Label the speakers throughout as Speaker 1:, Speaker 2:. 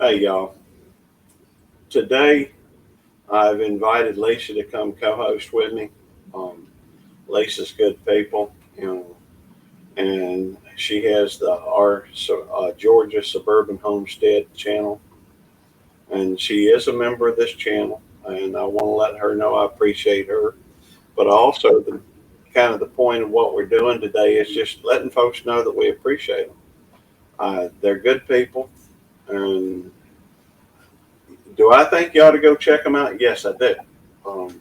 Speaker 1: Hey y'all. Today I've invited Lisa to come co-host with me. Um, Lisa's good people, and she has the our Georgia Suburban Homestead channel, and she is a member of this channel. And I want to let her know I appreciate her, but also the kind of the point of what we're doing today is just letting folks know that we appreciate them. They're good people, and do I think you ought to go check them out? Yes, I do. Um,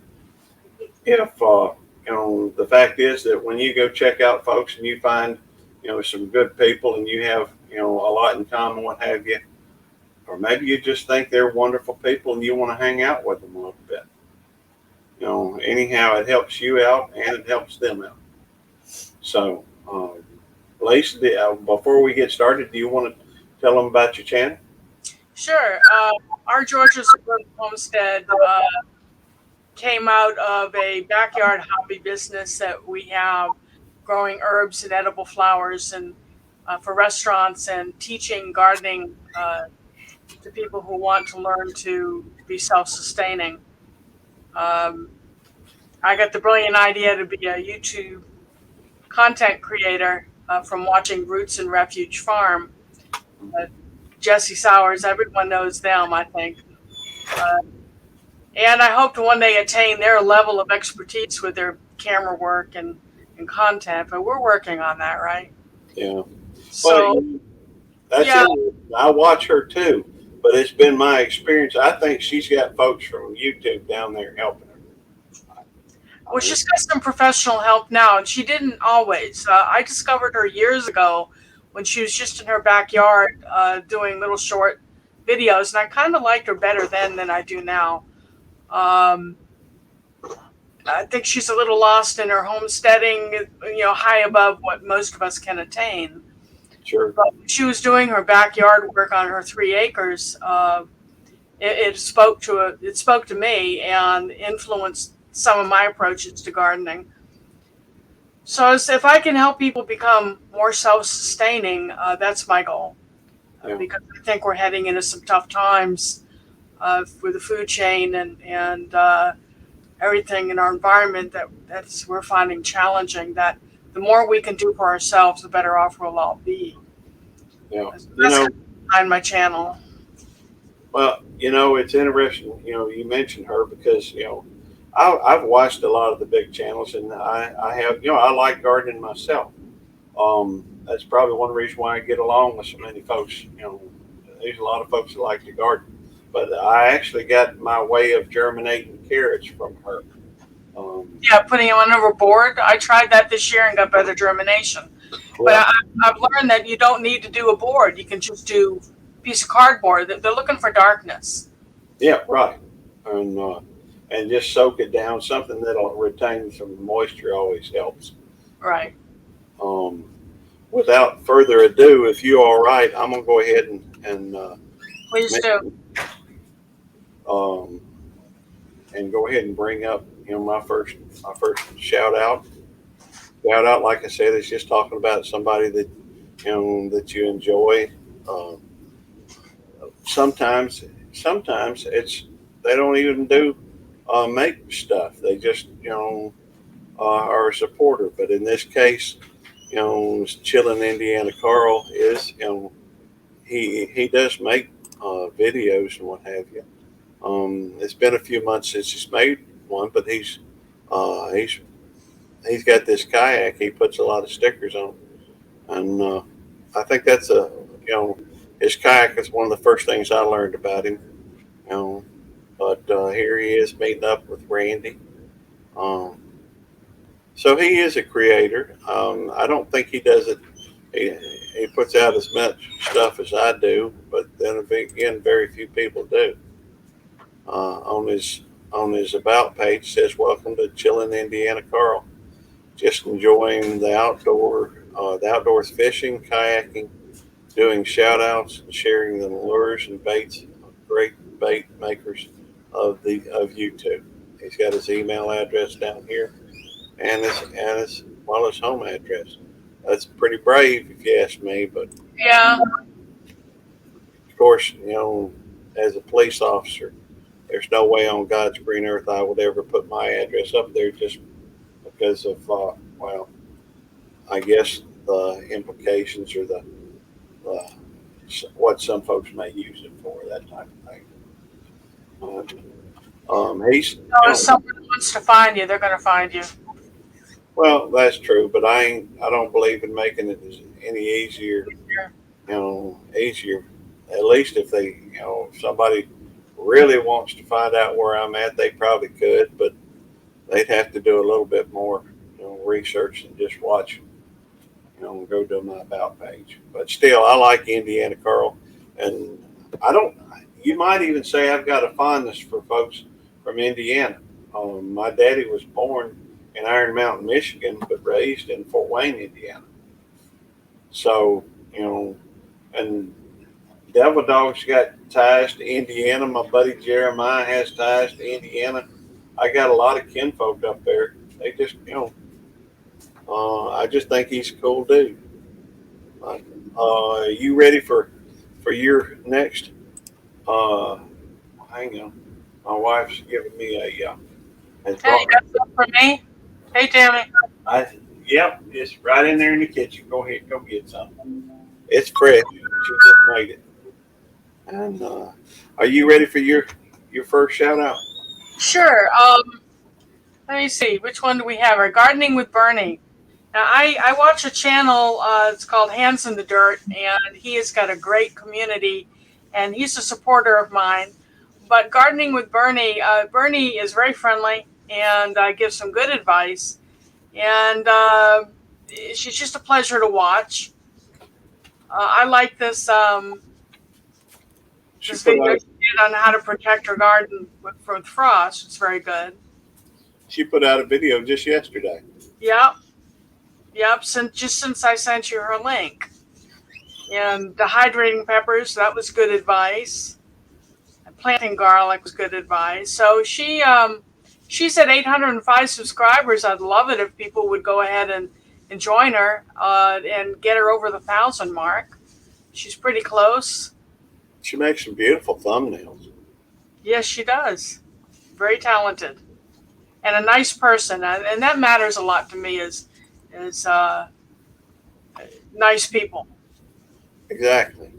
Speaker 1: if the fact is that when you go check out folks and you find some good people and you have a lot in common, what have you, or maybe you just think they're wonderful people and you want to hang out with them a little bit. Anyhow, it helps you out and it helps them out. So, Lisa, before we get started, do you want to tell them about your channel?
Speaker 2: Sure. Our Georgia Suburban Homestead came out of a backyard hobby business that we have growing herbs and edible flowers and for restaurants and teaching gardening to people who want to learn to be self-sustaining. Um, I got the brilliant idea to be a YouTube content creator from watching Roots and Refuge Farm. Uh, Jesse Sowers, everyone knows them, I think. Uh, And I hope to one day attain their level of expertise with their camera work and content, but we're working on that, right?
Speaker 1: Yeah. Well,
Speaker 2: So,
Speaker 1: that's
Speaker 2: yeah,
Speaker 1: it. I watch her too, but it's been my experience. I think she's got folks from YouTube down there helping her. I
Speaker 2: well,
Speaker 1: mean,
Speaker 2: she's got some professional help now, and she didn't always. I discovered her years ago when she was just in her backyard doing little short videos, and I kind of liked her better then than I do now. Um, I think she's a little lost in her homesteading, high above what most of us can attain.
Speaker 1: sure.
Speaker 2: But when she was doing her backyard work on her 3 acres, it spoke to me and influenced some of my approaches to gardening. So if I can help people become more self-sustaining, that's my goal.
Speaker 1: Yeah.
Speaker 2: Because I think we're heading into some tough times with the food chain and everything in our environment that's we're finding challenging. That the more we can do for ourselves, the better off we'll all be.
Speaker 1: Yeah. You
Speaker 2: That's
Speaker 1: know,
Speaker 2: kind of behind my channel.
Speaker 1: well, it's interesting. You mentioned her because I've watched a lot of the big channels, and I have I like gardening myself. That's probably one reason why I get along with so many folks. There's a lot of folks that like to garden, but I actually got my way of germinating carrots from her. Um,
Speaker 2: Yeah, putting them under a board. I tried that this year and got better germination. But
Speaker 1: well,
Speaker 2: I've learned that you don't need to do a board. You can just do a piece of cardboard. They're looking for darkness.
Speaker 1: yeah, right, and just soak it down. Something that'll retain some moisture always helps.
Speaker 2: Right.
Speaker 1: Um, Without further ado, if you're all right, I'm gonna go ahead and
Speaker 2: Please do.
Speaker 1: mention, um, and go ahead and bring up my first shout out. Shout out, like I said, is just talking about somebody that that you enjoy. Um, sometimes it's they don't even do make stuff. They just are a supporter. But in this case, chilling Indiana Carl is he does make videos and what have you. It's been a few months since he's made one, but uh, he's he's got this kayak. He puts a lot of stickers on, and I think that's his kayak is one of the first things I learned about him. You know, but here he is meeting up with Randy. Um, so he is a creator. I don't think he does it. He, he puts out as much stuff as I do, but then again, very few people do. On his about page says, "Welcome to Chillin' Indiana, Carl. Just enjoying the outdoors fishing, kayaking, doing shout outs, and sharing the lures and baits of great bait makers of YouTube." He's got his email address down here and his well his home address. That's pretty brave if you ask me, but
Speaker 2: Yeah.
Speaker 1: of course, as a police officer, there's no way on God's green earth I would ever put my address up there just because of, well, I guess the implications or the what some folks may use it for, that type of thing. He's,
Speaker 2: So if someone wants to find you, they're going to find you.
Speaker 1: well, that's true, but I don't believe in making it any easier, easier. At least if they, if somebody really wants to find out where I'm at, they probably could, but they'd have to do a little bit more, research than just watch, go to my about page. But still, I like Indiana Carl, and I don't. You might even say I've got a fondness for folks from Indiana. My daddy was born in Iron Mountain, Michigan, but raised in Fort Wayne, Indiana. So, and Devil Dog's got ties to Indiana. My buddy Jeremiah has ties to Indiana. I got a lot of kinfolk up there. They just, I just think he's a cool dude. You ready for your next? Hang on. My wife's giving me a.
Speaker 2: Hey, you got something for me? Hey, Tammy.
Speaker 1: Yep, it's right in there in the kitchen. Go ahead, go get some. It's fresh. She just made it. And are you ready for your first shout out?
Speaker 2: Sure. Let me see. Which one do we have? Our Gardening with Bernie. Now, I watch a channel. It's called Hands in the Dirt, and he has got a great community, and he's a supporter of mine. But Gardening with Bernie, Bernie is very friendly and gives some good advice. And she's just a pleasure to watch. I like this this video she did on how to protect her garden from frost. It's very good.
Speaker 1: She put out a video just yesterday.
Speaker 2: Yep. Since I sent you her link. And dehydrating peppers, that was good advice. Planting garlic was good advice. So she's at 805 subscribers. I'd love it if people would go ahead and join her and get her over the 1,000 mark. She's pretty close.
Speaker 1: She makes some beautiful thumbnails.
Speaker 2: Yes, she does. Very talented and a nice person, and that matters a lot to me. Is nice people.
Speaker 1: Exactly.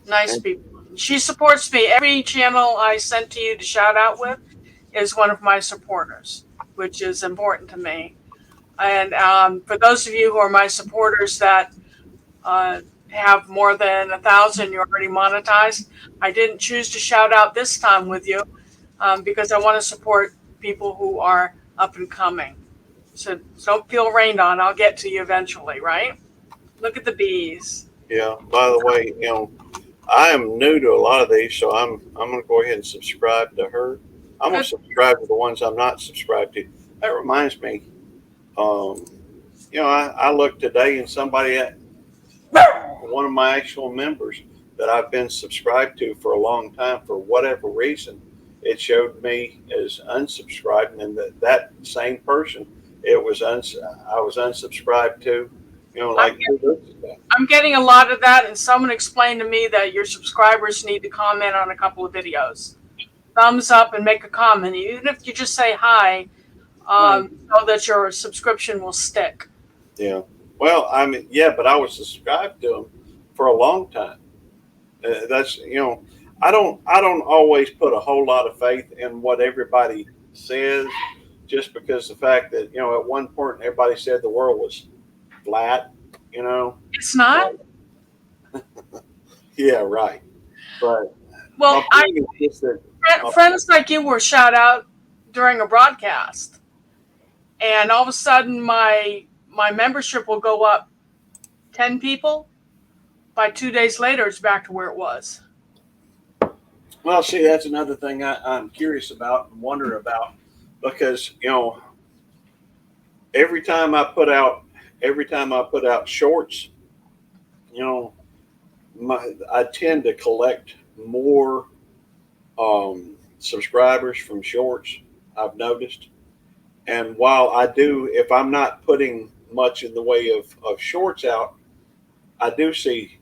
Speaker 2: Nice people. She supports me. Every channel I sent to you to shout out with is one of my supporters, which is important to me. And for those of you who are my supporters that have more than 1,000, you're already monetized. I didn't choose to shout out this time with you because I want to support people who are up and coming. So don't feel rained on. I'll get to you eventually, right? Look at the bees.
Speaker 1: Yeah. By the way, I am new to a lot of these, so I'm going to go ahead and subscribe to her. I'm going to subscribe to the ones I'm not subscribed to. That reminds me, I looked today and somebody at one of my actual members that I've been subscribed to for a long time, for whatever reason, it showed me as unsubscribed, and that same person, I was unsubscribed to, like 2 weeks ago.
Speaker 2: I'm getting a lot of that, and someone explained to me that your subscribers need to comment on a couple of videos. Thumbs up and make a comment, even if you just say hi, so that your subscription will stick.
Speaker 1: Yeah. Well, I mean, yeah, but I was subscribed to them for a long time. That's I don't always put a whole lot of faith in what everybody says, just because the fact that at one point everybody said the world was flat.
Speaker 2: It's not.
Speaker 1: Yeah, right. But
Speaker 2: well, friends like you were shout out during a broadcast, and all of a sudden my membership will go up 10 people. By 2 days later, it's back to where it was.
Speaker 1: Well, see, that's another thing I'm curious about and wonder about, because every time I put out shorts, I tend to collect more subscribers from shorts, I've noticed. And while I do, if I'm not putting much in the way of shorts out, I do see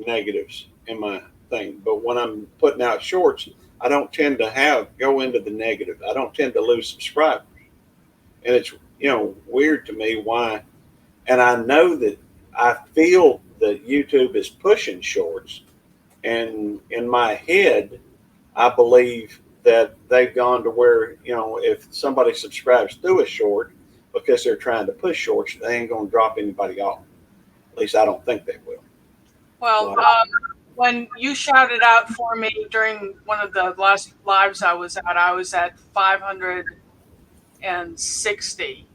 Speaker 1: negatives in my thing. But when I'm putting out shorts, I don't tend to go into the negative. I don't tend to lose subscribers, and it's weird to me why. And I know that I feel that YouTube is pushing shorts, and in my head, I believe that they've gone to where if somebody subscribes through a short because they're trying to push shorts, they ain't going to drop anybody off. At least I don't think they will.
Speaker 2: Well,
Speaker 1: But,
Speaker 2: when you shouted out for me during one of the last lives I was at 560,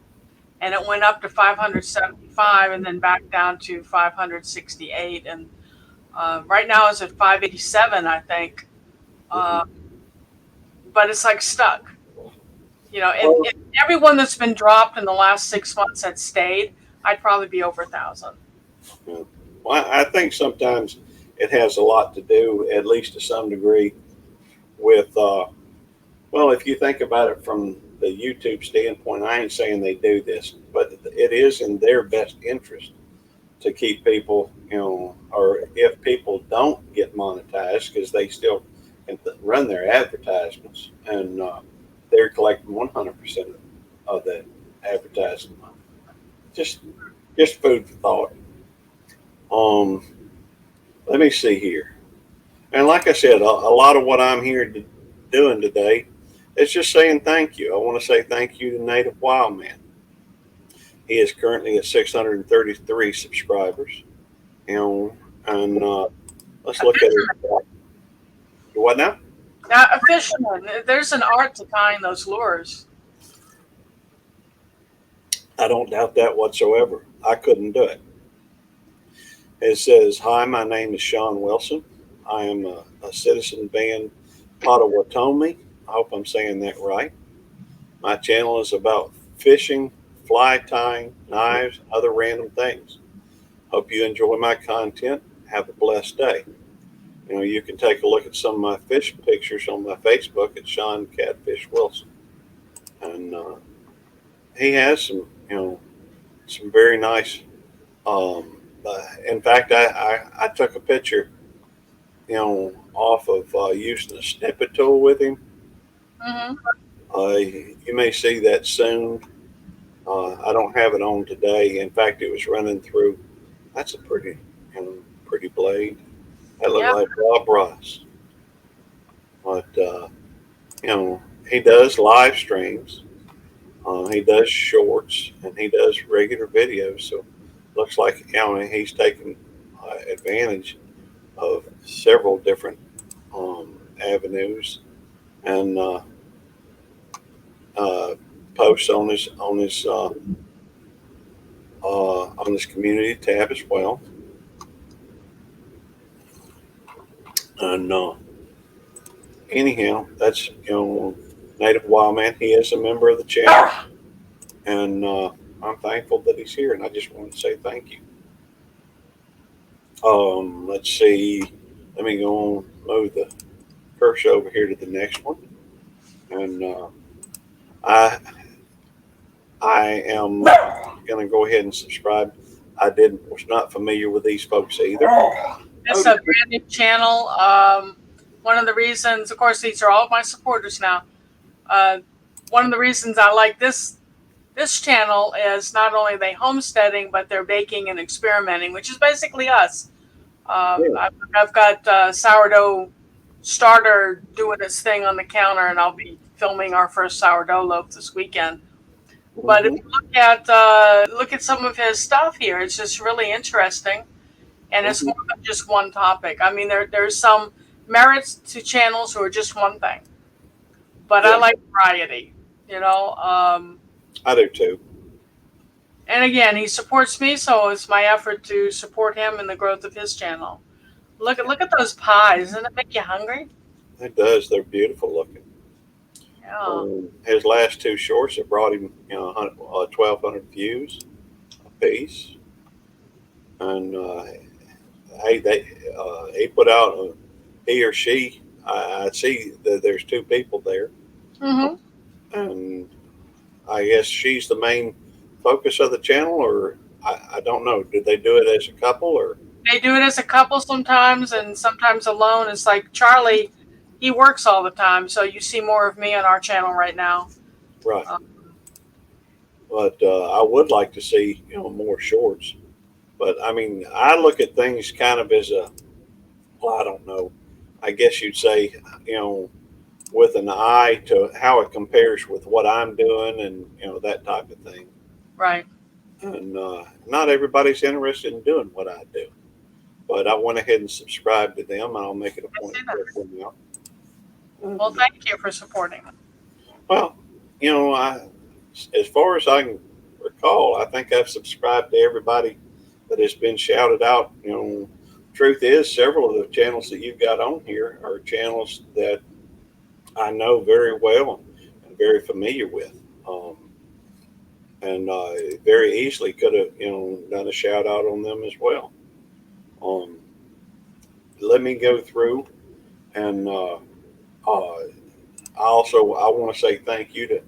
Speaker 2: and it went up to 575, and then back down to 568, and right now it's at 587, I think. Uh, but it's like stuck. And
Speaker 1: well,
Speaker 2: everyone that's been dropped in the last 6 months that stayed, I'd probably be over 1,000.
Speaker 1: well, I think sometimes it has a lot to do, at least to some degree, with if you think about it from the YouTube standpoint, I ain't saying they do this, but it is in their best interest to keep people, or if people don't get monetized, because they still can run their advertisements, and they're collecting 100% of that advertising money. Just, just food for thought. Um, Let me see here, and like I said, a lot of what I'm here doing today is just saying thank you. I want to say thank you to Native Wildman. He is currently at 633 subscribers. And let's look at it. What now?
Speaker 2: Now, a fisherman, there's an art to tying those lures.
Speaker 1: I don't doubt that whatsoever. I couldn't do it. It says, "Hi, my name is Sean Wilson. I am a citizen band Potawatomi. I hope I'm saying that right. My channel is about fishing, fly tying, knives, other random things. Hope you enjoy my content. Have a blessed day." You can take a look at some of my fish pictures on my Facebook at Sean Catfish Wilson, and he has some very nice. In fact, I took a picture, off of using a snippet tool with him.
Speaker 2: Mm-hmm.
Speaker 1: You may see that soon. I don't have it on today. In fact, it was running through. That's a pretty blade. That looked
Speaker 2: Yeah.
Speaker 1: like Bob Ross. But he does live streams. He does shorts, and he does regular videos. So looks like he's taking advantage of several different avenues, and posts on his community tab as well. And anyhow, that's Native Wildman. He is a member of the channel, and I'm thankful that he's here. And I just want to say thank you. Let's see. Let me go on, move the cursor over here to the next one, and I I am going to go ahead and subscribe. Was not familiar with these folks either.
Speaker 2: It's a brand new channel. One of the reasons, of course, these are all of my supporters now. One of the reasons I like this channel is not only they homesteading, but they're baking and experimenting, which is basically us. I've got sourdough starter doing its thing on the counter, and I'll be filming our first sourdough loaf this weekend. But if you look at some of his stuff here, it's just really interesting, and it's more than just one topic. I mean, there's some merits to channels who are just one thing, but I like variety.
Speaker 1: I do too.
Speaker 2: And again, he supports me, so it's my effort to support him in the growth of his channel. Look at those pies. Doesn't it make you hungry?
Speaker 1: It does. They're beautiful looking.
Speaker 2: Yeah.
Speaker 1: His last two shorts have brought him, 1,200 views a piece, and he put out he or she. I see that there's two people there,
Speaker 2: Mm-hmm.
Speaker 1: and I guess she's the main focus of the channel, or I don't know. Did they do it as a couple or?
Speaker 2: They do it as a couple sometimes, and sometimes alone. It's like Charlie, he works all the time, so you see more of me on our channel right now.
Speaker 1: Right.
Speaker 2: Uh,
Speaker 1: But I would like to see more shorts. But I mean, I look at things kind of as a, well, I don't know. I guess you'd say, you know, with an eye to how it compares with what I'm doing, and that type of thing.
Speaker 2: right.
Speaker 1: And not everybody's interested in doing what I do. But I went ahead and subscribed to them, and I'll make it a
Speaker 2: I
Speaker 1: point
Speaker 2: see
Speaker 1: to
Speaker 2: that.
Speaker 1: check them out.
Speaker 2: Well,
Speaker 1: And,
Speaker 2: thank you for supporting them.
Speaker 1: well, as far as I can recall, I think I've subscribed to everybody that has been shouted out. Truth is, several of the channels that you've got on here are channels that I know very well and very familiar with, and very easily could have done a shout out on them as well. Um, Let me go through, and I want to say thank you to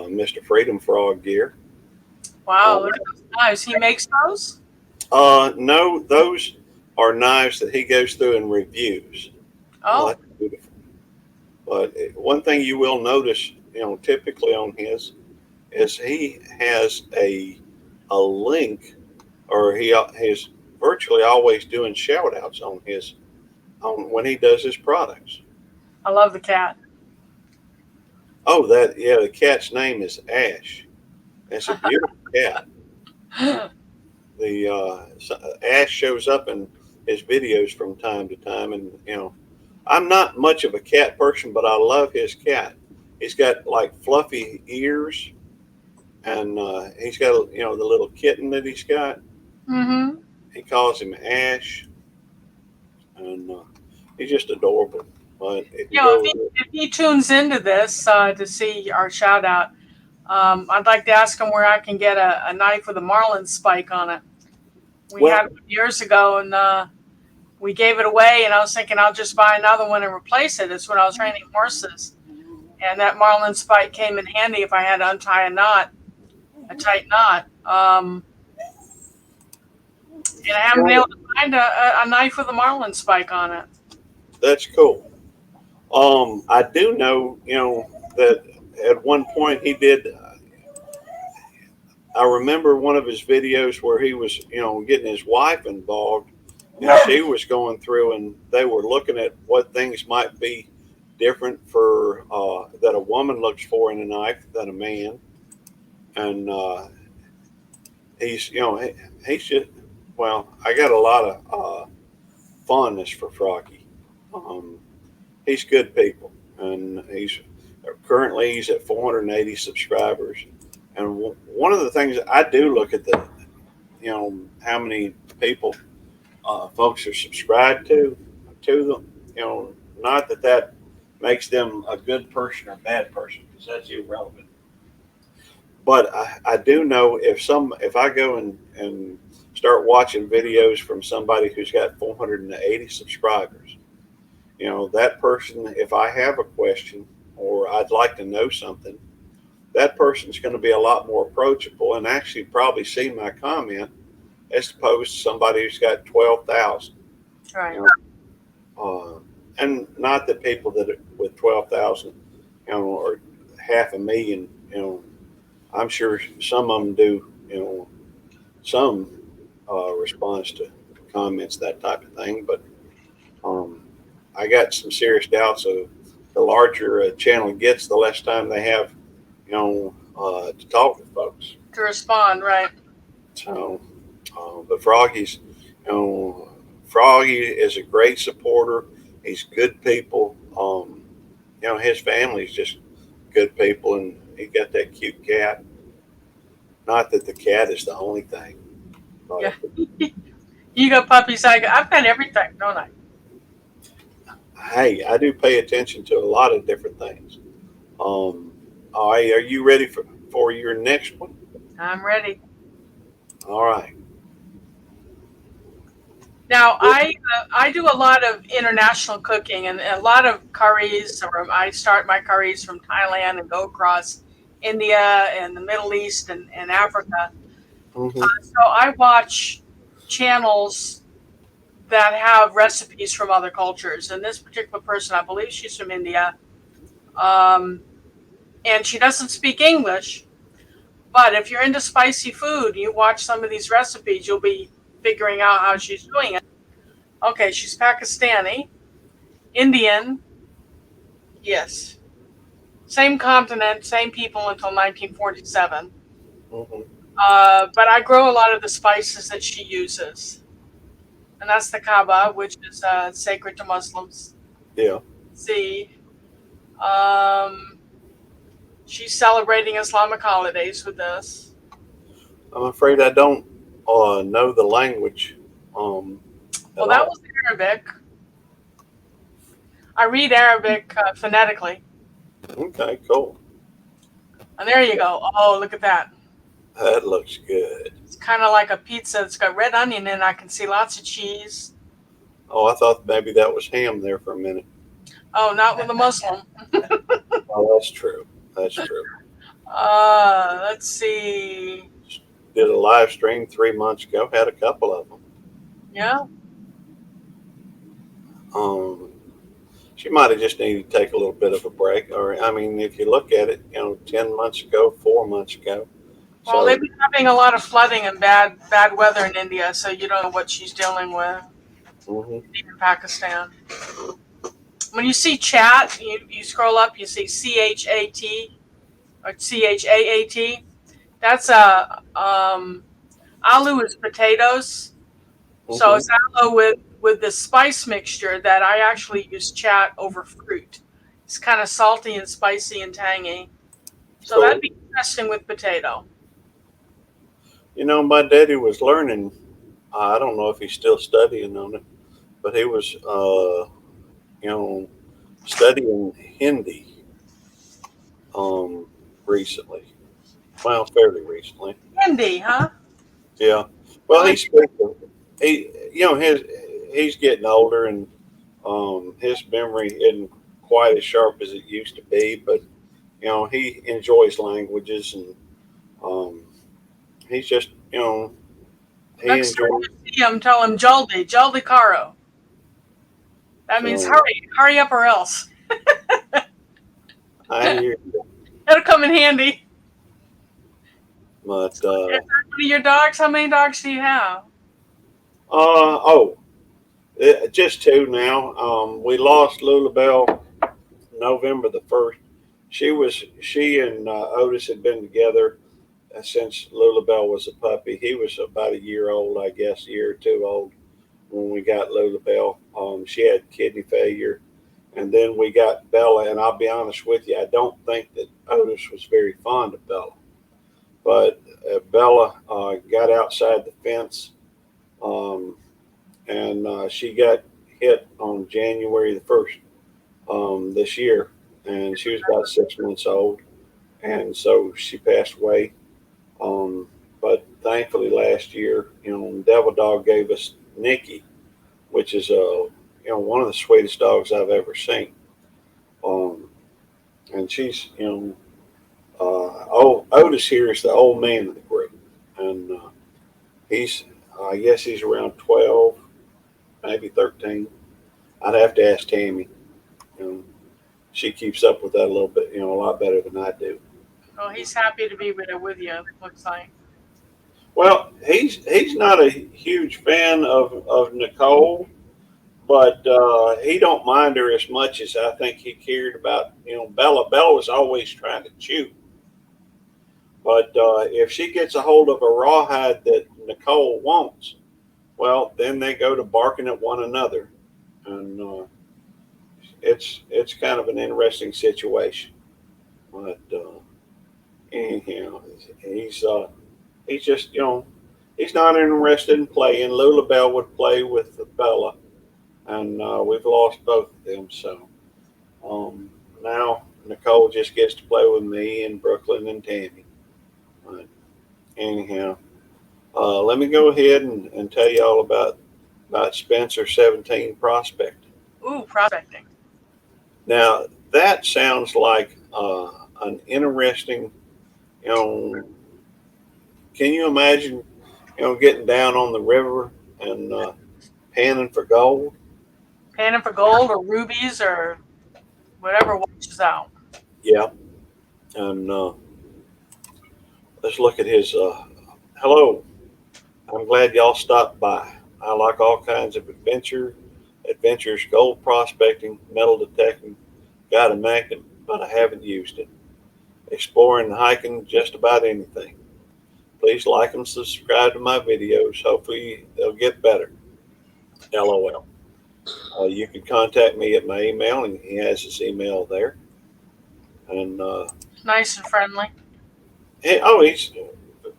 Speaker 1: Mr. Freedom Frog Gear.
Speaker 2: Wow,
Speaker 1: Um,
Speaker 2: look at those knives. He makes those?
Speaker 1: no, those are knives that he goes through and reviews. Oh,
Speaker 2: Oh,
Speaker 1: that's beautiful. But one thing you will notice, typically on is he has a link, or he is virtually always doing shout outs on his on when he does his products.
Speaker 2: I love the cat.
Speaker 1: Oh, that yeah, the cat's name is Ash. That's a beautiful cat. The Ash shows up in his videos from time to time, and I'm not much of a cat person, but I love his cat. He's got like fluffy ears, and he's got the little kitten that he's got.
Speaker 2: Mm-hmm.
Speaker 1: He calls him Ash, and he's just adorable. But if you go,
Speaker 2: If he tunes into this to see our shout out, I'd like to ask him where I can get a knife with a marlin spike on it. We
Speaker 1: well,
Speaker 2: had one years ago, and we gave it away. And I was thinking I'll just buy another one and replace it. It's when I was training horses, and that marlin spike came in handy if I had to untie a tight knot. And I haven't been able to find a knife with a marlin spike on it.
Speaker 1: that's cool. I do know, that at one point he did. I remember one of his videos where he was, getting his wife involved, and she was going through, and they were looking at what things might be different for that a woman looks for in a knife than a man, and he's, he's just, well, I got a lot of fondness for Froggy. Um, he's good people, and he's at 480 subscribers. And one of the things I do look at how many people folks are subscribed to them. Not that makes them a good person or a bad person, because that's irrelevant. But I do know if I go and start watching videos from somebody who's got 480 subscribers, that person, if I have a question or I'd like to know something, that person's going to be a lot more approachable and actually probably see my comment as opposed to somebody who's got 12,000.
Speaker 2: Right.
Speaker 1: You and not that people that are with 12,000, or half a million, I'm sure some of them do, some response to comments, that type of thing. But um, I got some serious doubts of the larger a channel gets, the less time they have, to talk to folks.
Speaker 2: To respond, right.
Speaker 1: So, but Froggy is a great supporter. He's good people. His family's just good people, and he got that cute cat. Not that the cat is the only thing,
Speaker 2: Yeah.
Speaker 1: but
Speaker 2: You got puppies. I've got everything, don't I?
Speaker 1: hey, I do pay attention to a lot of different things. All right, are you ready for your next one?
Speaker 2: I'm ready.
Speaker 1: All right.
Speaker 2: Now, I do a lot of international cooking and a lot of curries. I start my curries from Thailand and go across India and the Middle East and Africa.
Speaker 1: Mm-hmm.
Speaker 2: So I watch channels that have recipes from other cultures. And this particular person, I believe she's from India, um, and she doesn't speak English. But if you're into spicy food, you watch some of these recipes, you'll be figuring out how she's doing it. Okay, she's Pakistani, Indian, yes. Same continent, same people until 1947.
Speaker 1: Hmm.
Speaker 2: But I grow a lot of the spices that she uses. And that's the Kaaba, which is sacred to Muslims.
Speaker 1: Yeah.
Speaker 2: See, um, she's celebrating Islamic holidays with this.
Speaker 1: I'm afraid I don't know the language at
Speaker 2: Well, that
Speaker 1: all.
Speaker 2: was Arabic. I read Arabic phonetically.
Speaker 1: Okay, cool.
Speaker 2: And there you go. Oh, look at that.
Speaker 1: That looks good.
Speaker 2: It's kind of like a pizza. It's got red onion in it. I can see lots of cheese.
Speaker 1: Oh, I thought maybe that was ham there for a minute.
Speaker 2: Oh, not with a Muslim.
Speaker 1: Oh, that's true. That's true.
Speaker 2: Let's see.
Speaker 1: Did a live stream 3 months ago. Had a couple of them.
Speaker 2: Yeah.
Speaker 1: Um, she might have just needed to take a little bit of a break. Or, I mean, if you look at it, 10 months ago, 4 months ago.
Speaker 2: Well,
Speaker 1: So,
Speaker 2: they've been having a lot of flooding and bad weather in India, so you don't know what she's dealing with
Speaker 1: hmm.
Speaker 2: in Pakistan. When you see chat, you scroll up, you see CHAT or CHAAT. That's aloo is potatoes. So
Speaker 1: Hmm.
Speaker 2: it's aloe with the spice mixture that I actually use chat over fruit. It's kind of salty and spicy and tangy. So that'd
Speaker 1: Cool.
Speaker 2: be interesting with potato.
Speaker 1: My daddy was learning. I don't know if he's still studying on it, but he was, you know, studying Hindi um, recently. Well, fairly recently.
Speaker 2: Hindi, huh?
Speaker 1: Yeah.
Speaker 2: I
Speaker 1: Well,
Speaker 2: like.
Speaker 1: he's speaking. He's getting older, and his memory isn't quite as sharp as it used to be. But he enjoys languages, and um, he's just he
Speaker 2: Next time
Speaker 1: enjoys.
Speaker 2: you see him, tell him Jaldi, Jaldi Karo. That means
Speaker 1: So
Speaker 2: hurry up or else.
Speaker 1: I hear,
Speaker 2: It'll come in handy.
Speaker 1: but
Speaker 2: So, is that one of your dogs? How many dogs do you have?
Speaker 1: oh, just two now. We lost Lulabelle November the 1st. She and Otis had been together since Lulabelle was a puppy. He was about a year old, I guess, a year or two old when we got Lulabelle. She had kidney failure, and then we got Bella. And I'll be honest with you, I don't think that Otis was very fond of Bella, but Bella got outside the fence, um, and she got hit on January the 1st this year, and she was about 6 months old, and so she passed away. Um, but thankfully, last year, Devil Dog gave us Nikki, which is one of the sweetest dogs I've ever seen. Um, and she's Otis here is the old man of the group, and he's I guess he's around 12, maybe 13. I'd have to ask Tammy. You know, she keeps up with that a little bit, a lot better than I do.
Speaker 2: Oh, he's happy to be with you. Looks like.
Speaker 1: Well, he's not a huge fan of Nicole, but he don't mind her as much as I think he cared about Bella. Bella was always trying to chew, but if she gets a hold of a rawhide that Nicole wants, well, then they go to barking at one another, and it's kind of an interesting situation. But anyhow, he's just he's not interested in playing. Lulabelle would play with Bella, and we've lost both of them. So now Nicole just gets to play with me and Brooklyn and Tammy. But anyhow, let me go ahead and tell you all about Spencer 17 prospecting.
Speaker 2: Ooh, prospecting.
Speaker 1: Now that sounds like an interesting. You know, can you imagine getting down on the river and panning for gold.
Speaker 2: Panning for gold or rubies or whatever washes out.
Speaker 1: Yeah, and let's look at his. Hello, I'm glad y'all stopped by. I like all kinds of adventures, gold prospecting, metal detecting. Got a magnet, but I haven't used it. Exploring and hiking, just about anything. Please like and subscribe to my videos. Hopefully they'll get better. LOL. You can contact me at my email, and he has his email there. And
Speaker 2: Nice and friendly.
Speaker 1: he's a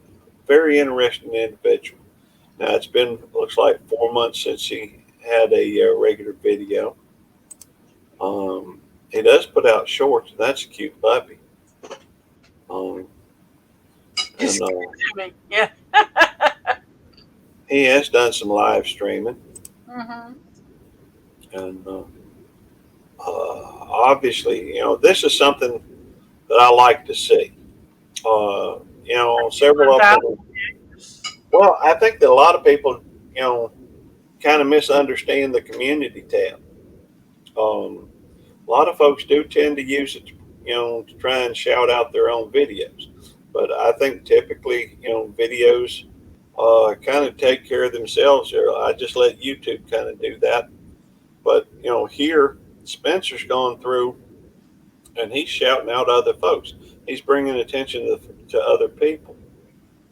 Speaker 1: very interesting individual. Now it's been looks like 4 months since he had a regular video. He does put out shorts, and that's a cute puppy. Um,
Speaker 2: Just
Speaker 1: and
Speaker 2: give it to me. Yeah.
Speaker 1: he has done some live streaming,
Speaker 2: Hmm.
Speaker 1: and obviously, this is something that I like to see. Several of them. Well, I think that a lot of people, kind of misunderstand the community tab. Um, a lot of folks do tend to use it, to try and shout out their own videos. But I think typically, videos kind of take care of themselves. Here, I just let YouTube kind of do that. But here Spencer's gone through and he's shouting out other folks. He's bringing attention to other people.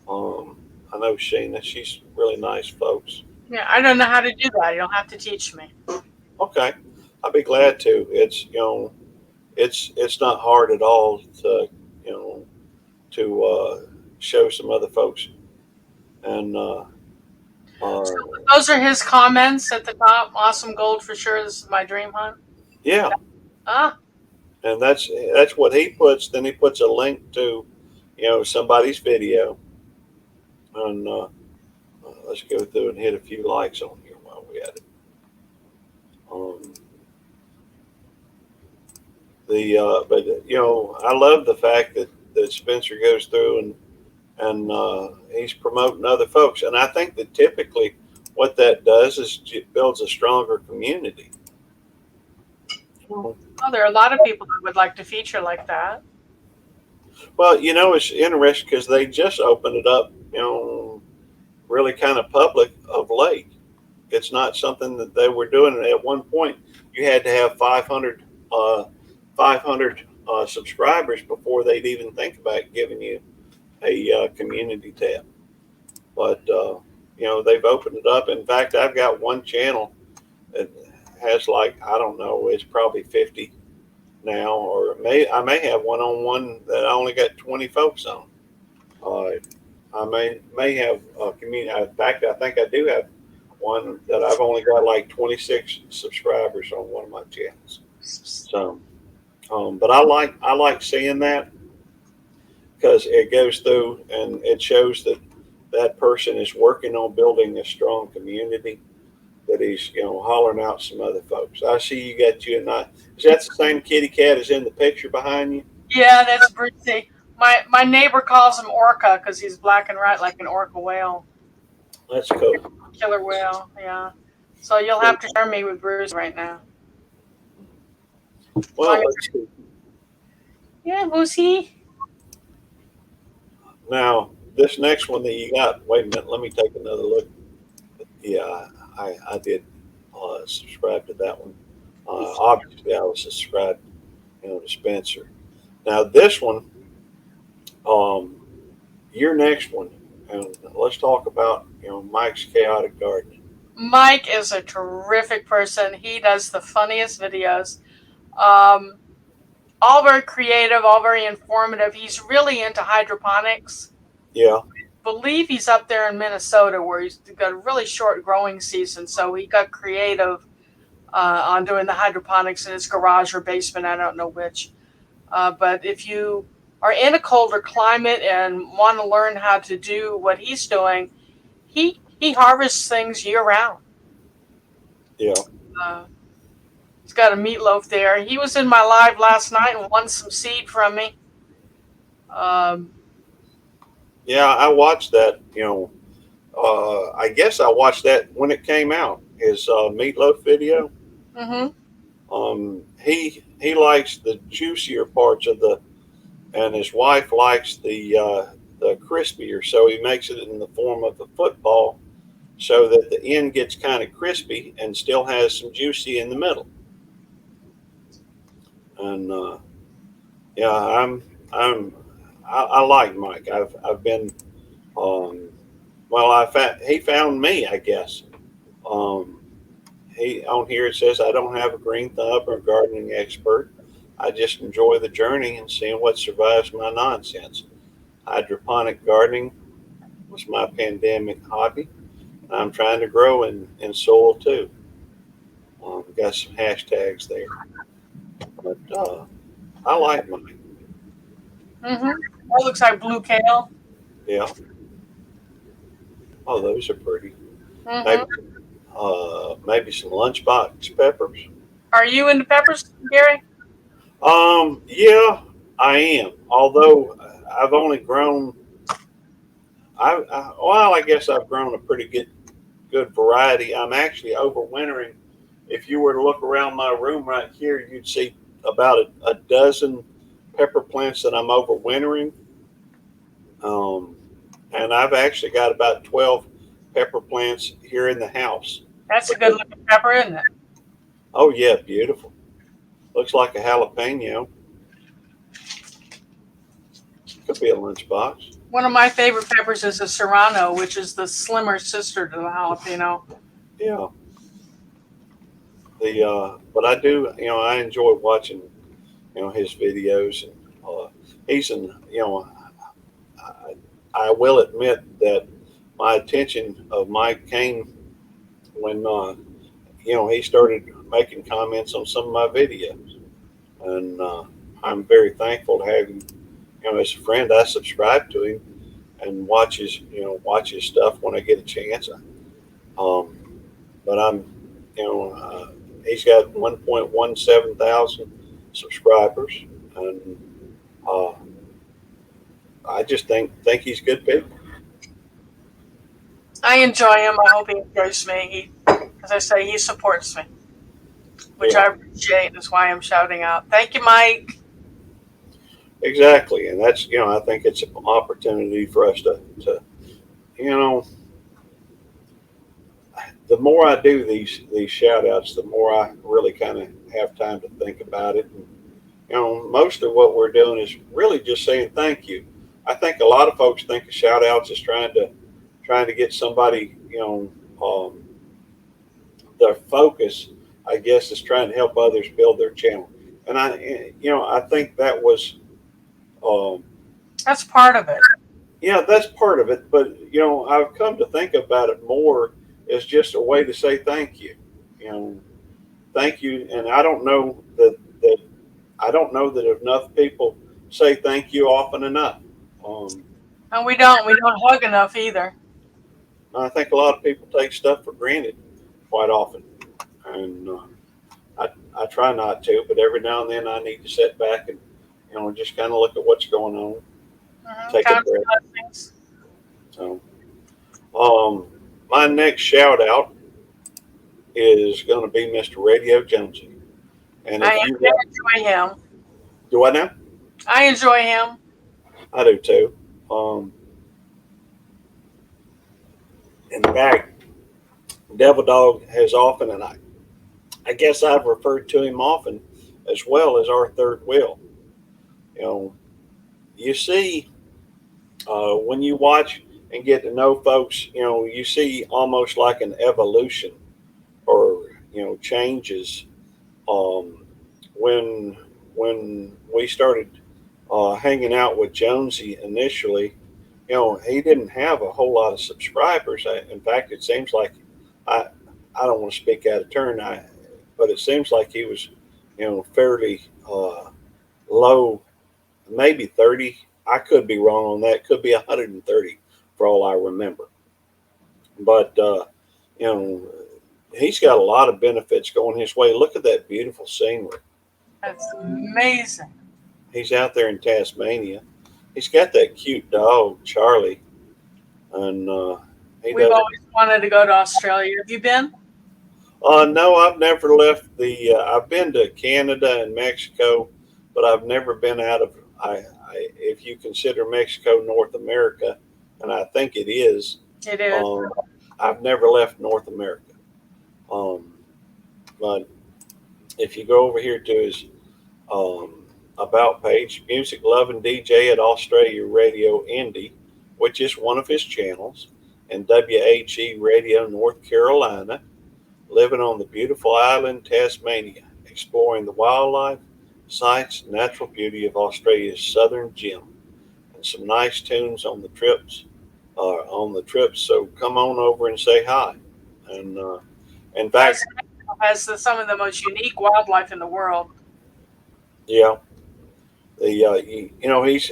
Speaker 1: Um, I know Sheena; she's really nice, folks.
Speaker 2: Yeah, I don't know how to do that. You don't have to teach me.
Speaker 1: Okay, I'll be glad to. It's not hard at all to you know to show some other folks, and uh,
Speaker 2: Those are his comments at the top. Awesome gold for sure. This is my dream hunt.
Speaker 1: yeah,
Speaker 2: Ah,
Speaker 1: and that's what he puts. Then he puts a link to somebody's video, and let's go through and hit a few likes on here while we at it. Um, but I love the fact that Spencer goes through and he's promoting other folks, and I think that typically what that does is it builds a stronger community.
Speaker 2: well, there are a lot of people who would like to feature like that.
Speaker 1: Well, it's interesting because they just opened it up, really kind of public of late. It's not something that they were doing. At one point, you had to have 500 subscribers before they'd even think about giving you a community tab. But they've opened it up. In fact, I've got one channel that has, like, I don't know, it's probably 50 now, or I may have one that I only got 20 folks on. Uh, I may have a community. In fact, I think I do have one that I've only got like 26 subscribers on one of my channels. So, but I like seeing that because it goes through and it shows that that person is working on building a strong community. That he's hollering out some other folks. I see you got you and I. Is that the same kitty cat as in the picture behind you?
Speaker 2: Yeah, that's Brucey. My neighbor calls him Orca because he's black and white like an orca whale,
Speaker 1: That's cool.
Speaker 2: killer whale. Yeah. So you'll have to share me with Bruce right now.
Speaker 1: Well, let's see.
Speaker 2: Yeah, Brucey.
Speaker 1: Now this next one that you got. Wait a minute. Let me take another look. Yeah, I did subscribe to that one. Obviously, I was subscribed, to Spencer. Now this one, um, your next one, and let's talk about Mike's chaotic gardening.
Speaker 2: Mike is a terrific person. He does the funniest videos. Um, all very creative, all very informative. He's really into hydroponics.
Speaker 1: Yeah,
Speaker 2: Believe he's up there in Minnesota where he's got a really short growing season, so he got creative on doing the hydroponics in his garage or basement. I don't know which. But if you are in a colder climate and want to learn how to do what he's doing, he harvests things year round.
Speaker 1: yeah,
Speaker 2: Uh, he's got a meatloaf there. He was in my live last night and won some seed from me. Um,
Speaker 1: yeah. I watched that. I guess I watched that when it came out. His Meatloaf video.
Speaker 2: Mm-hmm.
Speaker 1: He likes the juicier parts of the, and his wife likes the crispier. So he makes it in the form of a football, so that the end gets kind of crispy and still has some juicy in the middle. And yeah, I'm I like Mike. I've been um, well. He found me, I guess. Um, he on here it says I don't have a green thumb or a gardening expert. I just enjoy the journey and seeing what survives my nonsense. Hydroponic gardening was my pandemic hobby. I'm trying to grow in soil too. Got some hashtags there, but I like mine.
Speaker 2: Mm-hmm. That looks like blue kale.
Speaker 1: Yeah. Oh, those are pretty. Maybe
Speaker 2: Mm-hmm.
Speaker 1: maybe some lunchbox peppers.
Speaker 2: Are you into peppers, Gary?
Speaker 1: Yeah, I am. Although I've only grown, well, I guess I've grown a pretty good variety. I'm actually overwintering. If you were to look around my room right here, you'd see about a dozen pepper plants that I'm overwintering. Um, and I've actually got about 12 pepper plants here in the house.
Speaker 2: That's a good looking pepper, isn't it?
Speaker 1: Oh yeah, beautiful. Looks like a jalapeno. Could be a lunchbox.
Speaker 2: One of my favorite peppers is a serrano, which is the slimmer sister to the jalapeno.
Speaker 1: Yeah. The but I do, I enjoy watching, his videos, and he's an, I, I will admit that my attention of Mike came when he started making comments on some of my videos, and I'm very thankful to have him, as a friend. I subscribe to him and watch his stuff when I get a chance. Um, but he's got 1.17 thousand subscribers, and uh, I just think he's good people.
Speaker 2: I enjoy him. I hope he enjoys me. As I say, he supports me, which
Speaker 1: Yeah,
Speaker 2: I appreciate. That's why I'm shouting out. Thank you, Mike.
Speaker 1: exactly, and that's I think it's an opportunity for us to you know the more I do these shout outs, the more I really kind of have time to think about it. And, most of what we're doing is really just saying thank you. I think a lot of folks think of shout outs as trying to get somebody, their focus, I guess, is trying to help others build their channel. And I think that was, um,
Speaker 2: That's part of it.
Speaker 1: yeah, that's part of it. But I've come to think about it more as just a way to say thank you. You know, thank you. And I don't know that enough people say thank you often enough. Um,
Speaker 2: And we don't hug enough either.
Speaker 1: I think a lot of people take stuff for granted quite often, and I try not to, but every now and then I need to sit back and just kind of look at what's going on,
Speaker 2: Mm-hmm.
Speaker 1: take a
Speaker 2: Count
Speaker 1: breath.
Speaker 2: your blessings.
Speaker 1: So, um, my next shout out is going to be Mr. Radio Jonesy, and
Speaker 2: I
Speaker 1: if you
Speaker 2: enjoy him.
Speaker 1: do I know,
Speaker 2: I enjoy him.
Speaker 1: I do too. Um, in fact, Devil Dog has often, and I guess I've referred to him often as well as our third wheel. You know, you see, when you watch and get to know folks, you see almost like an evolution or changes. Um, when we started hanging out with Jonesy initially, he didn't have a whole lot of subscribers. In fact, it seems like I I don't want to speak out of turn, but it seems like he was fairly low, maybe 30. I could be wrong on that. Could be 130 for all I remember. But you know, he's got a lot of benefits going his way. Look at that beautiful scenery.
Speaker 2: That's amazing.
Speaker 1: He's out there in Tasmania. He's got that cute dog, Charlie, and He
Speaker 2: We've
Speaker 1: does.
Speaker 2: always wanted to go to Australia. Have you been?
Speaker 1: No, I've never left the. I've been to Canada and Mexico, but I've never been out of. If you consider Mexico North America, and I think it is,
Speaker 2: It is.
Speaker 1: um, I've never left North America. Um, but if you go over here to his about page, music loving DJ at Australia Radio Indy, which is one of his channels, and WHE Radio North Carolina, living on the beautiful island Tasmania, exploring the wildlife, sights, natural beauty of Australia's southern gem, and some nice tunes on the trips. So come on over and say hi. And in fact,
Speaker 2: Has some of the most unique wildlife in the world.
Speaker 1: yeah, he's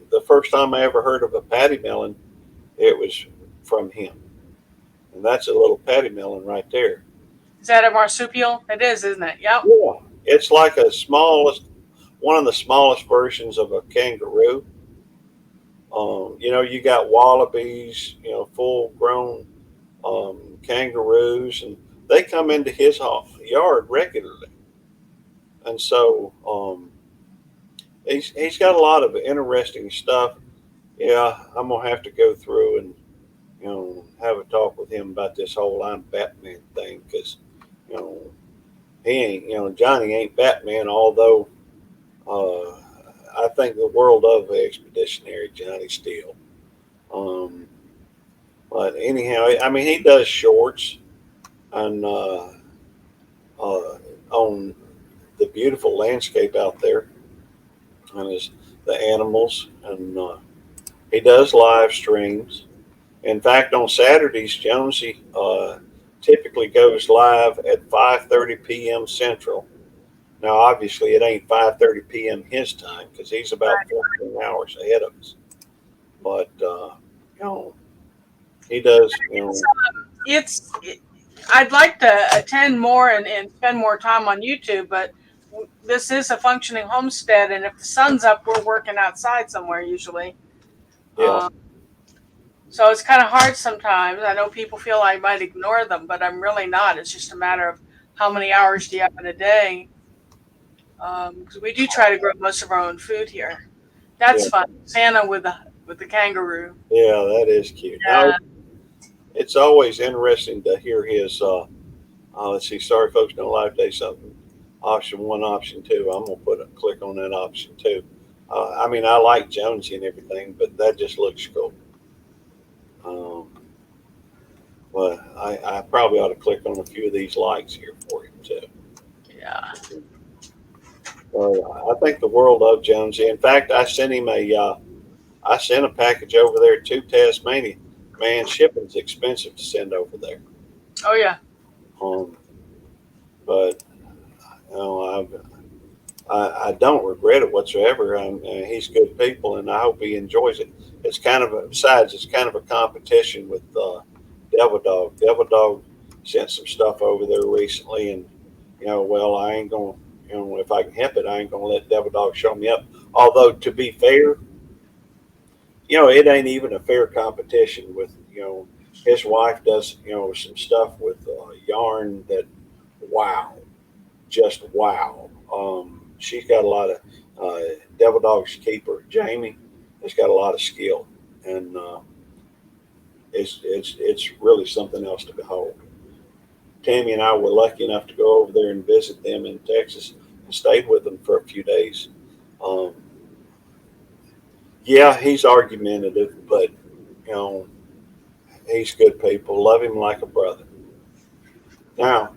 Speaker 1: the first time I ever heard of a patty melon. It was from him, and that's a little patty melon right there.
Speaker 2: Is that a marsupial? It is, isn't it? Yep.
Speaker 1: Yeah, it's like a smallest, one of the smallest versions of a kangaroo. You got wallabies, full grown kangaroos, and they come into his yard regularly. And so he's got a lot of interesting stuff. Yeah, I'm gonna have to go through and have a talk with him about this whole I'm Batman thing because you know he ain't Johnny ain't Batman, although uh, I think the world of expeditionary Johnny Steele. Um, but anyhow, I mean he does shorts and on the beautiful landscape out there and the animals, and he does live streams. In fact, on Saturdays, Jonesy typically goes live at 5:30 p.m. Central. Now, obviously, it ain't 5:30 p.m. his time because he's about 14 hours ahead of us. But you know, he does.
Speaker 2: It's. I'd like to attend more and spend more time on YouTube, but this is a functioning homestead, and if the sun's up, we're working outside somewhere usually.
Speaker 1: Yeah,
Speaker 2: Um, so it's kind of hard sometimes. I know people feel I might ignore them, but I'm really not. It's just a matter of how many hours do you have in a day. Because we do try to grow most of our own food here.
Speaker 1: yeah,
Speaker 2: That's fun. Santa with the kangaroo.
Speaker 1: yeah. That is cute. Now,
Speaker 2: Yeah.
Speaker 1: it's always interesting to hear his. Let's see. Sorry, folks, don't live day something. Option one, option two. I'm gonna put a click on that option two. I mean, I like Jonesy and everything, but that just looks cool. Um, but I probably ought to click on a few of these likes here for him too.
Speaker 2: Yeah.
Speaker 1: I think the world of Jonesy. In fact, I sent a package over there to Tasmania. Man, shipping's expensive to send over there.
Speaker 2: Oh yeah.
Speaker 1: Um, but you know, I don't regret it whatsoever. He's good people, and I hope he enjoys it. It's kind of besides, it's kind of a competition with Devil Dog. Devil Dog sent some stuff over there recently, and well, I ain't gonna, if I can help it, I ain't gonna let Devil Dog show me up. Although to be fair, it ain't even a fair competition with his wife does some stuff with yarn that wow, just wow. She's got a lot of Devil Dog's keeper Jamie has got a lot of skill, and it's really something else to behold. Tammy and I were lucky enough to go over there and visit them in Texas and stayed with them for a few days. Um, yeah, he's argumentative, but you know he's good people. Love him like a brother. Now,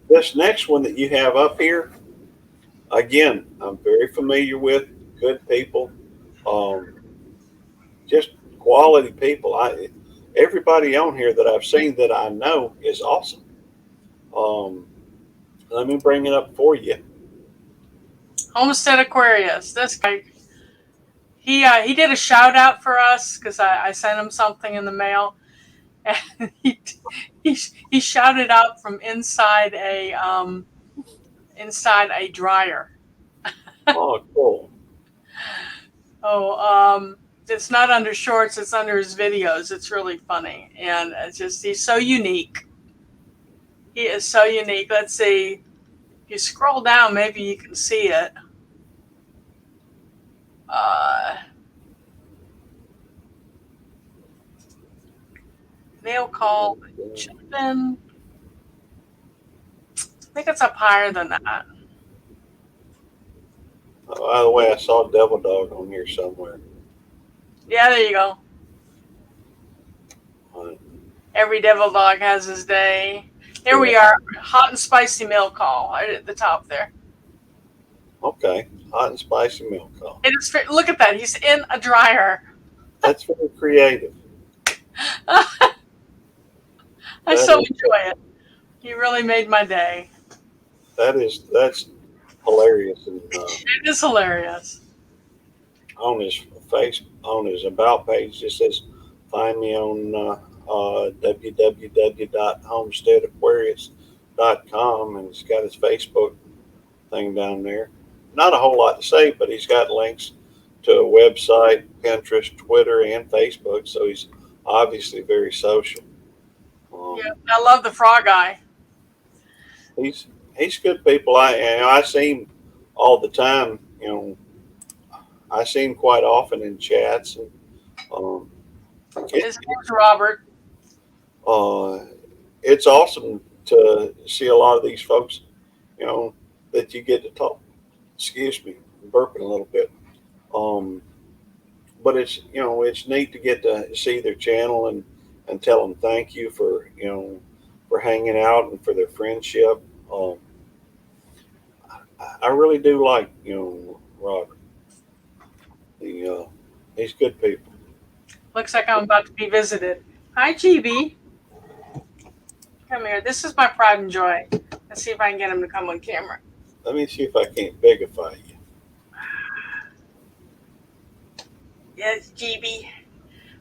Speaker 1: this next one that you have up here, again, I'm very familiar with. Good people, um, just quality people. Everybody on here that I've seen that I know is awesome. Um, Let me bring it up for you.
Speaker 2: Homestead Aquarius. This guy, he did a shout out for us because I sent him something in the mail, and he shouted out from inside a dryer.
Speaker 1: Oh, cool.
Speaker 2: Oh, It's not under shorts, it's under his videos. It's really funny. And it's just, he's so unique. He is so unique. Let's see. If you scroll down, maybe you can see it. Mail call. Should have been. I think it's up higher than that.
Speaker 1: By the way, I saw Devil Dog on here somewhere.
Speaker 2: Yeah, there you go. Every devil dog has his day. Here we are. Hot and spicy mail call right at the top there.
Speaker 1: Okay, hot and spicy milk call.
Speaker 2: It is. Look at that. He's in a dryer.
Speaker 1: That's very creative.
Speaker 2: I so enjoy it. He really made my day.
Speaker 1: That's hilarious. And
Speaker 2: It is hilarious.
Speaker 1: on his about page, it says, "Find me on www.homesteadaquarius.com," and he's got his Facebook thing down there. Not a whole lot to say, but he's got links to a website, Pinterest, Twitter, and Facebook. So he's obviously very social.
Speaker 2: Yeah, I love the frog eye.
Speaker 1: He's good people. I see him all the time. I see him quite often in chats, and
Speaker 2: His name's Robert.
Speaker 1: It's awesome to see a lot of these folks. That you get to talk. Excuse me, I'm burping a little bit. But it's neat to get to see their channel and tell them thank you for hanging out and for their friendship. I really do like Robert. He's good people.
Speaker 2: Looks like I'm about to be visited. Hi, GB. Come here. This is my pride and joy. Let's see if I can get him to come on camera.
Speaker 1: Let me see if I can't bigify you.
Speaker 2: Yes, GB.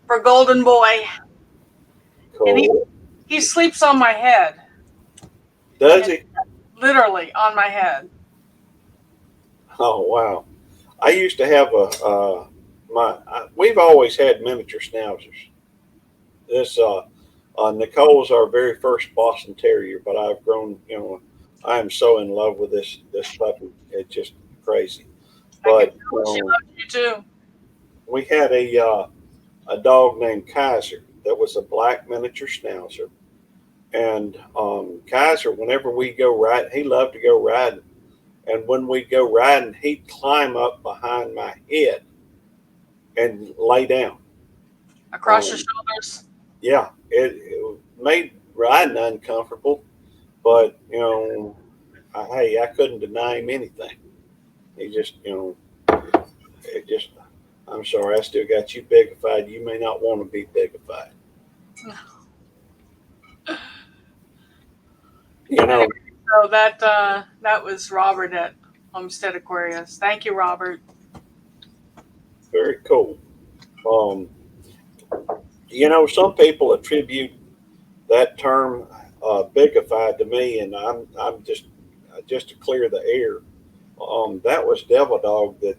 Speaker 2: For Golden Boy.
Speaker 1: Cool.
Speaker 2: And he sleeps on my head.
Speaker 1: Does he?
Speaker 2: Literally on my head.
Speaker 1: Oh wow! I used to have we've always had miniature schnauzers. This Nicole's our very first Boston Terrier, but I've grown. I am so in love with this puppy. It's just crazy. But
Speaker 2: she loves you too.
Speaker 1: we had a dog named Kaiser that was a black miniature schnauzer, and Kaiser, whenever we go riding, he loved to go riding. And when we'd go riding, he'd climb up behind my head and lay down.
Speaker 2: Across your shoulders?
Speaker 1: Yeah, it made riding uncomfortable, but, I couldn't deny him anything. He just, I'm sorry, I still got you bigified. You may not want to be bigified.
Speaker 2: So that was Robert at Homestead Aquarius. Thank you, Robert.
Speaker 1: Very cool. Some people attribute that term bigified to me, and I'm just to clear the air. That was Devil Dog that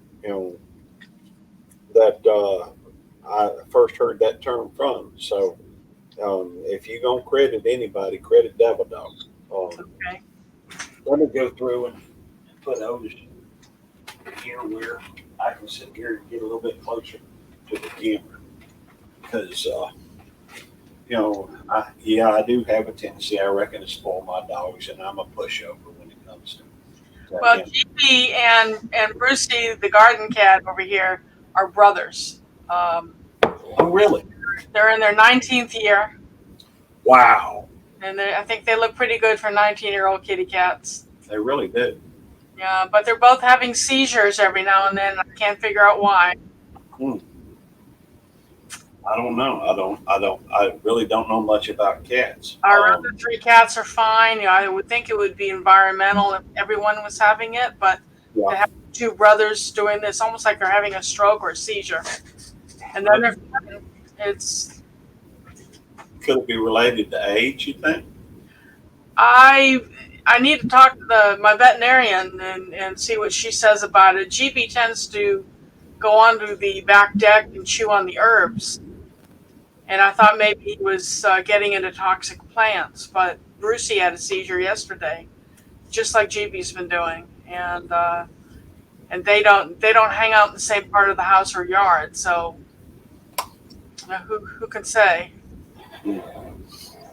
Speaker 1: I first heard that term from. So if you're gonna credit anybody, credit Devil Dog.
Speaker 2: Okay.
Speaker 1: Let me go through and put Otis here where I can sit here and get a little bit closer to the camera, because I do have a tendency, I reckon, to spoil my dogs, and I'm a pushover when it comes to that.
Speaker 2: Well, GB and Brucey, the garden cat over here, are brothers.
Speaker 1: Oh, really?
Speaker 2: They're in their 19th year.
Speaker 1: Wow.
Speaker 2: And I think they look pretty good for 19-year-old kitty cats.
Speaker 1: They really do.
Speaker 2: Yeah, but they're both having seizures every now and then. I can't figure out why.
Speaker 1: I don't know. I really don't know much about cats.
Speaker 2: Our other three cats are fine. I would think it would be environmental if everyone was having it, but to have two brothers doing this, almost like they're having a stroke or a seizure. And then
Speaker 1: could it be related to age, you think?
Speaker 2: I need to talk to my veterinarian and see what she says about it. GB tends to go onto the back deck and chew on the herbs. And I thought maybe he was getting into toxic plants, but Brucey had a seizure yesterday, just like GB's been doing, and they don't hang out in the same part of the house or yard. So who can say?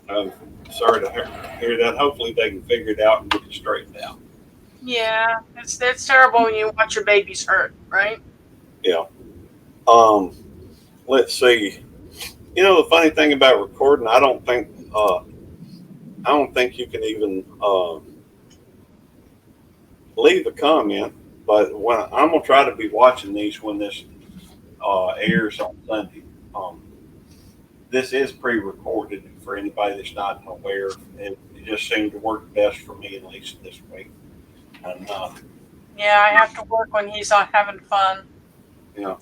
Speaker 1: I'm sorry to hear that. Hopefully they can figure it out and get it straightened out.
Speaker 2: Yeah, it's terrible when you watch your babies hurt, right?
Speaker 1: Yeah. Um, let's see. You know, the funny thing about recording, I don't think you can even leave a comment. But when I'm gonna try to be watching these when this airs on Sunday. Um, this is pre-recorded for anybody that's not aware. It just seemed to work best for me at least this week. And
Speaker 2: Yeah, I have to work when he's not having fun.
Speaker 1: you know,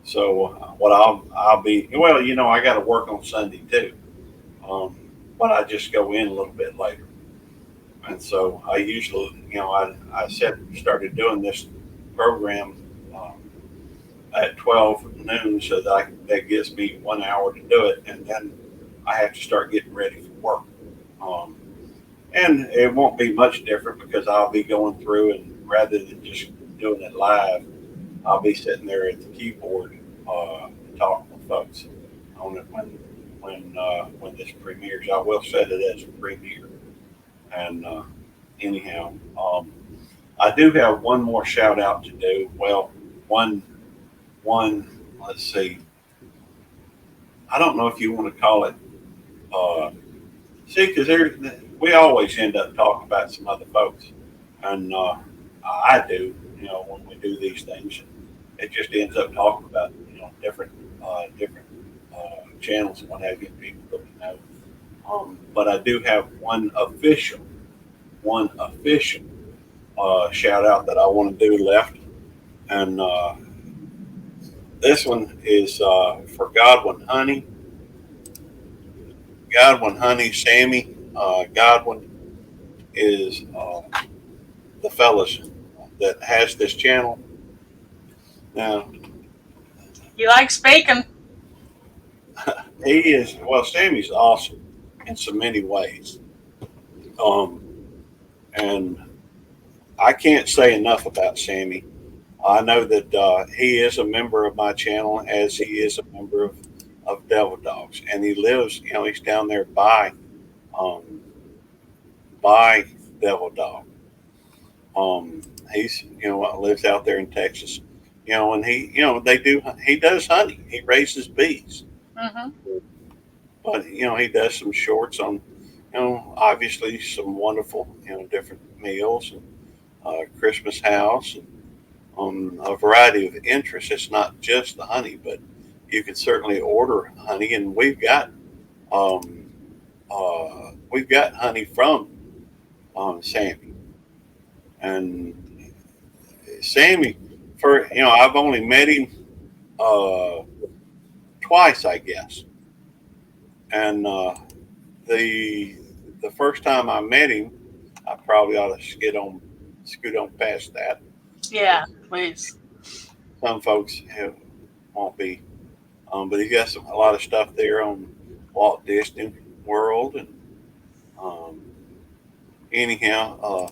Speaker 1: so what I'll be well. You know, I got to work on Sunday too. Um, but I just go in a little bit later. And so I usually, you know, started doing this program um, at 12 noon, so that gives me 1 hour to do it, and then I have to start getting ready for work. Um, and it won't be much different because I'll be going through, and rather than just doing it live, I'll be sitting there at the keyboard talking with folks on it when this premieres. I will set it as a premiere. And anyhow, I do have one more shout out to do. Well, one. Let's see. I don't know if you want to call it. Uh, See, because we always end up talking about some other folks, and I do. You know, when we do these things, it just ends up talking about different channels and what have you, people that we know. But I do have one official shout out that I want to do left, and this one is for Godwin Honey. Godwin Honey, Sammy Godwin is the fellas that has this channel. Now,
Speaker 2: He likes bacon.
Speaker 1: he is, well, Sammy's awesome in so many ways. Um, and I can't say enough about Sammy. I know that he is a member of my channel, as he is a member of Devil Dogs, and he lives. You know, he's down there um, by Devil Dog. He's lives out there in Texas. You know, and he does honey. He raises bees,
Speaker 2: Hmm.
Speaker 1: but he does some shorts on obviously some wonderful different meals and Christmas house and a variety of interests. It's not just the honey, but you can certainly order honey, and um, we've got honey from Sammy. And Sammy, I've only met him uh, twice, I guess. And the the first time I met him, I probably ought to scoot on past that.
Speaker 2: Yeah, please.
Speaker 1: Some folks won't be, but he got a lot of stuff there on Walt Disney World, and um, anyhow,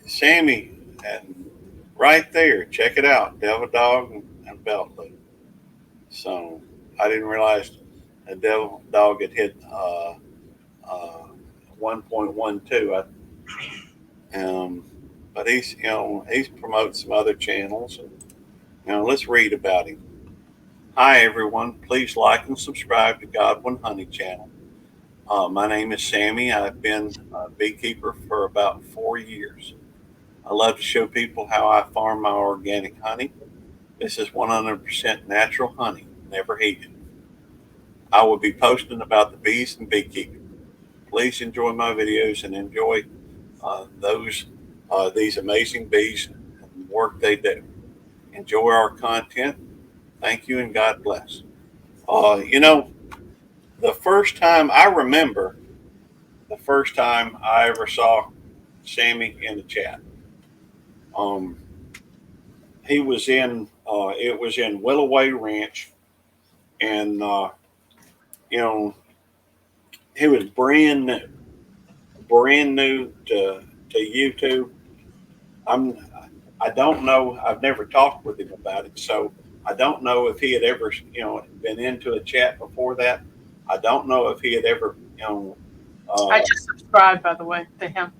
Speaker 1: Sammy, and right there, check it out, Devil Dog and Belt Loop. So I didn't realize a Devil Dog had hit uh, 1.12. Um, but he's promoting some other channels. And, let's read about him. Hi everyone, please like and subscribe to Godwin Honey channel. My name is Sammy. I've been a beekeeper for about 4 years. I love to show people how I farm my organic honey. This is 100% natural honey, never heated. I will be posting about the bees and beekeeping. Please enjoy my videos and enjoy those these amazing bees and the work they do. Enjoy our content. Thank you and God bless. Uh, you know, the first time I remember, the first time I ever saw Sammy in the chat, um, he was in It was in Willoway Ranch, and you know, he was brand new to YouTube. I'm I don't know. I've never talked with him about it, so I don't know if he had ever been into a chat before that. I don't know if he had ever
Speaker 2: I
Speaker 1: uh,
Speaker 2: just subscribed, by the way, to him.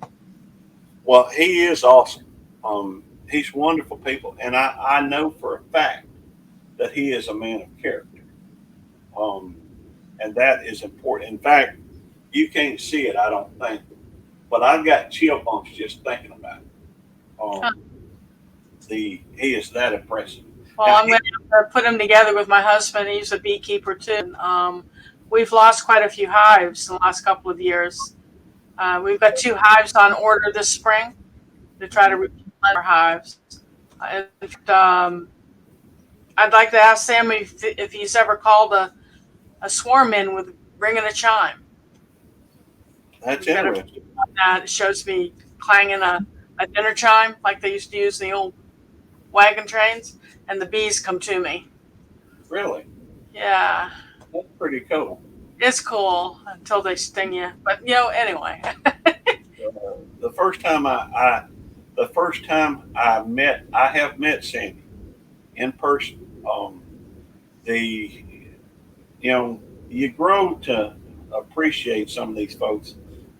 Speaker 1: well, he is awesome. He's wonderful people, and I know for a fact that he is a man of character, um, and that is important. In fact, you can't see it, I don't think, but I've got chill bumps just thinking about it.
Speaker 2: Huh.
Speaker 1: He is that impressive.
Speaker 2: Well,
Speaker 1: Now,
Speaker 2: I'm going to put him together with my husband. He's a beekeeper too. We've lost quite a few hives in the last couple of years. We've got 2 hives on order this spring to try to replenish our hives. In fact, I'd like to ask Sam if he's ever called a swarm in with ringing a chime.
Speaker 1: that's
Speaker 2: We've got a
Speaker 1: interesting.
Speaker 2: video on that. It shows me clanging a dinner chime like they used to use in the old wagon trains, and the bees come to me.
Speaker 1: Really,
Speaker 2: Yeah,
Speaker 1: that's pretty cool.
Speaker 2: it's cool until they sting you. But anyway.
Speaker 1: The first time the first time I have met Sandy in person. The you grow to appreciate some of these folks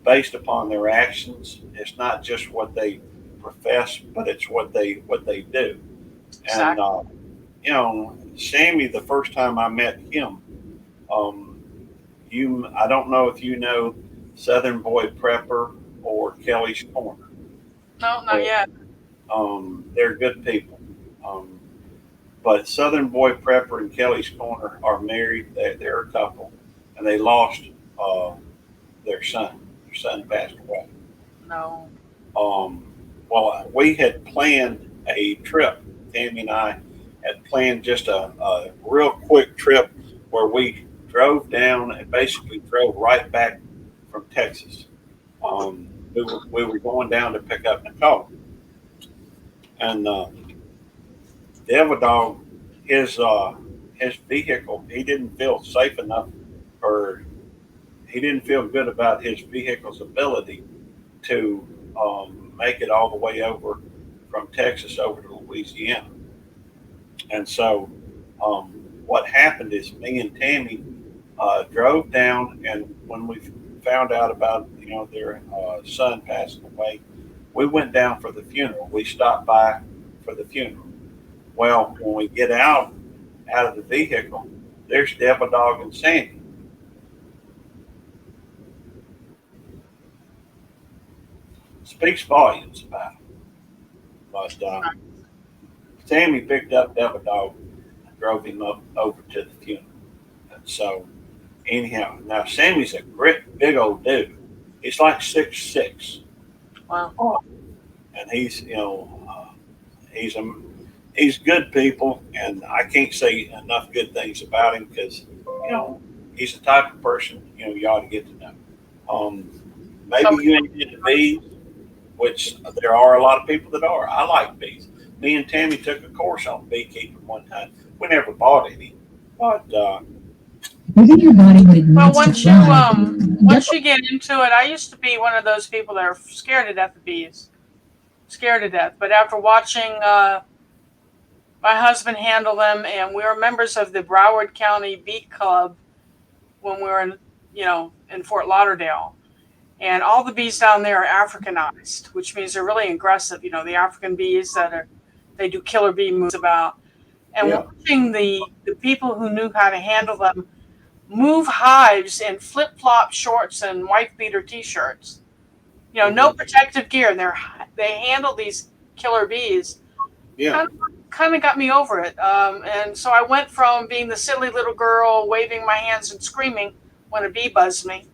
Speaker 1: based upon their actions. It's not just what they profess, but it's what they do. And
Speaker 2: Exactly.
Speaker 1: Sammy, the first time I met him, um, I don't know if you know Southern Boy Prepper or Kelly's Corner.
Speaker 2: No, not
Speaker 1: But,
Speaker 2: yet.
Speaker 1: they're good people. Um, but Southern Boy Prepper and Kelly's Corner are married. They're a couple, and they lost uh, their son. Their son passed away.
Speaker 2: No.
Speaker 1: Um, well, we had planned a trip. Tammy and I had planned just a real quick trip where we drove down and basically drove right back from Texas. We were going down to pick up Nicole, and Devil Dog, his vehicle, he didn't feel safe enough, or he didn't feel good about his vehicle's ability to make it all the way over from Texas over to Louisiana. And so, um, what happened is me and Tammy drove down, and when we found out about their son passing away, we went down for the funeral. We stopped by for the funeral. Well, when we get out of the vehicle, there's Devil Dog and Sandy. Speaks volumes about it. But Sammy picked up Devil Dog and drove him up over to the funeral. And so, anyhow, now Sammy's a great big old dude. He's like 6'6",
Speaker 2: Wow.
Speaker 1: and he's a he's good people, and I can't say enough good things about him because he's the type of person you ought to get to know. Maybe you ain't into bees, which there are a lot of people that are. I like bees. Me and Tammy took a course on beekeeping one time. We never bought any, but
Speaker 3: Within your body what it
Speaker 2: Well,
Speaker 3: needs to
Speaker 2: once you
Speaker 3: thrive.
Speaker 2: once you get into it, I used to be one of those people that are scared to death of bees, scared to death. But after watching my husband handle them, and we were members of the Broward County Bee Club when we were in Fort Lauderdale, and all the bees down there are Africanized, which means they're really aggressive. The African bees they do killer bee moves about, and
Speaker 1: yeah,
Speaker 2: watching the people who knew how to handle them move hives in flip-flop shorts and wife beater t-shirts. No protective gear, and they handle these killer bees.
Speaker 1: yeah,
Speaker 2: Kind of got me over it. And so I went from being the silly little girl waving my hands and screaming when a bee buzzed me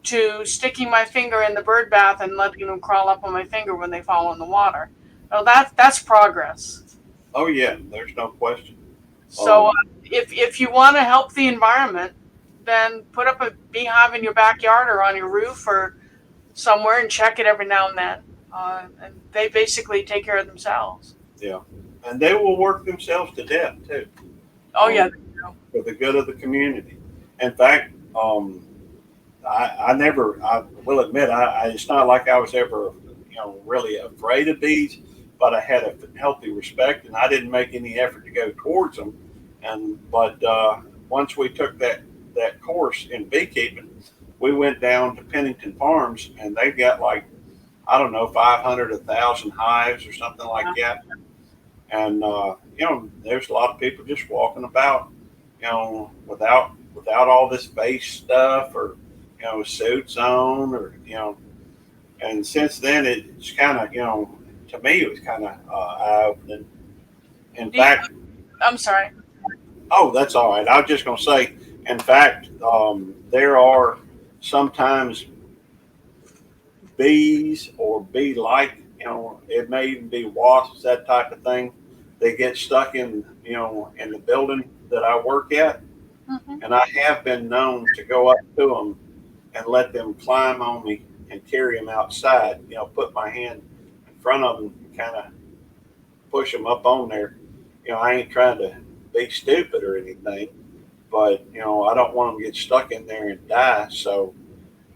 Speaker 2: to sticking my finger in the bird bath and letting them crawl up on my finger when they fall in the water. So that's progress.
Speaker 1: oh yeah, there's no question.
Speaker 2: So if you want to help the environment, then put up a beehive in your backyard or on your roof or somewhere and check it every now and then. And they basically take care of themselves.
Speaker 1: Yeah, and they will work themselves to death too,
Speaker 2: Oh yeah.
Speaker 1: for the good of the community. In fact, I never, I will admit, it's not like I was ever, really afraid of bees, but I had a healthy respect, and I didn't make any effort to go towards them. But once we took that course in beekeeping, we went down to Pennington Farms, and they've got like, I don't know, 500, 1,000 hives or something like that. And there's a lot of people just walking about, without all this face stuff, or suits on, or and since then it's kind of, to me it was kind of eye opening. In fact,
Speaker 2: I'm sorry.
Speaker 1: oh, that's all right. I was just going to say, in fact, there are sometimes bees or bee like, it may even be wasps, that type of thing. They get stuck in the building that I work at,
Speaker 2: Mm-hmm.
Speaker 1: and I have been known to go up to them and let them climb on me and carry them outside. Put my hand in front of them and kind of push them up on there. I ain't trying to be stupid or anything, but I don't want them to get stuck in there and die. So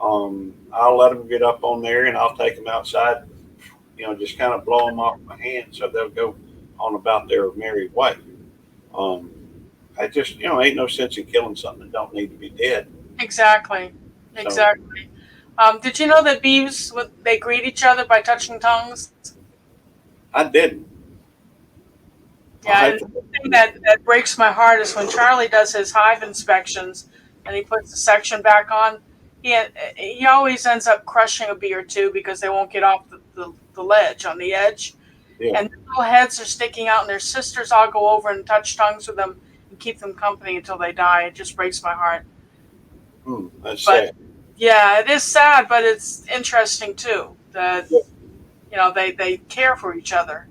Speaker 1: I'll let them get up on there, and I'll take them outside. Just kind of blow them off my hand so they'll go on about their merry way. I just, ain't no sense in killing something that don't need to be dead.
Speaker 2: Exactly.
Speaker 1: So
Speaker 2: Exactly. Did you know that bees they greet each other by touching tongues?
Speaker 1: I didn't.
Speaker 2: Yeah,
Speaker 1: I
Speaker 2: and the thing that breaks my heart is when Charlie does his hive inspections and he puts the section back on. He always ends up crushing a bee or two because they won't get off the ledge on the edge.
Speaker 1: Yeah,
Speaker 2: And their little heads are sticking out, and their sisters all go over and touch tongues with them and keep them company until they die. It just breaks my heart.
Speaker 1: that's
Speaker 2: But
Speaker 1: sad.
Speaker 2: yeah, it is sad, but it's interesting too that
Speaker 1: Yeah,
Speaker 2: they care for each other.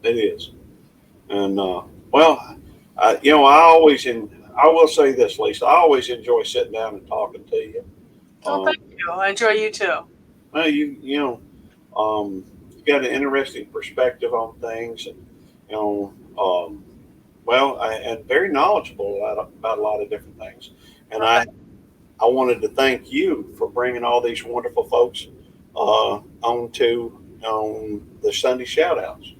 Speaker 1: it is. And well, I will say this, Lisa. I always enjoy sitting down and talking to you.
Speaker 2: Oh,
Speaker 1: Um,
Speaker 2: thank you. I enjoy you too.
Speaker 1: well, you got an interesting perspective on things, and you know, and very knowledgeable about a lot of different things. And
Speaker 2: Oh,
Speaker 1: I wanted to thank you for bringing all these wonderful folks onto on the Sunday Shoutouts.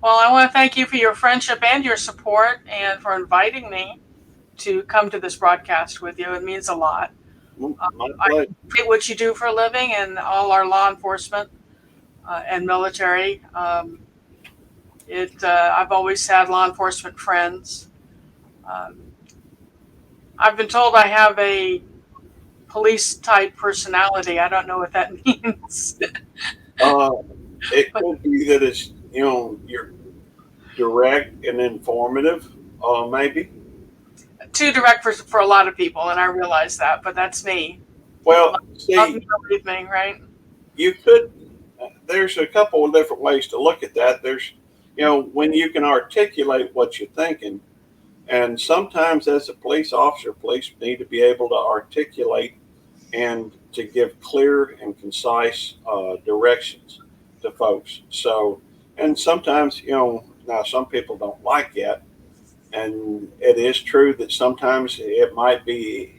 Speaker 2: well, I want to thank you for your friendship and your support and for inviting me to come to this broadcast with you. It means a lot.
Speaker 1: My
Speaker 2: I
Speaker 1: pleasure.
Speaker 2: appreciate what you do for a living and all our law enforcement and military. I've always had law enforcement friends. Um, I've been told I have a police type personality. I don't know what that means.
Speaker 1: Uh, it
Speaker 2: But
Speaker 1: could be that it's you're direct and informative, maybe.
Speaker 2: too direct for a lot of people, and I realize that, but that's me.
Speaker 1: Well,
Speaker 2: Love me
Speaker 1: see,
Speaker 2: or leave me, right?
Speaker 1: you could. There's a couple of different ways to look at that. There's, when you can articulate what you're thinking, and sometimes as a police officer, police need to be able to articulate and to give clear and concise directions to folks. So, and sometimes, now some people don't like that. And it is true that sometimes it might be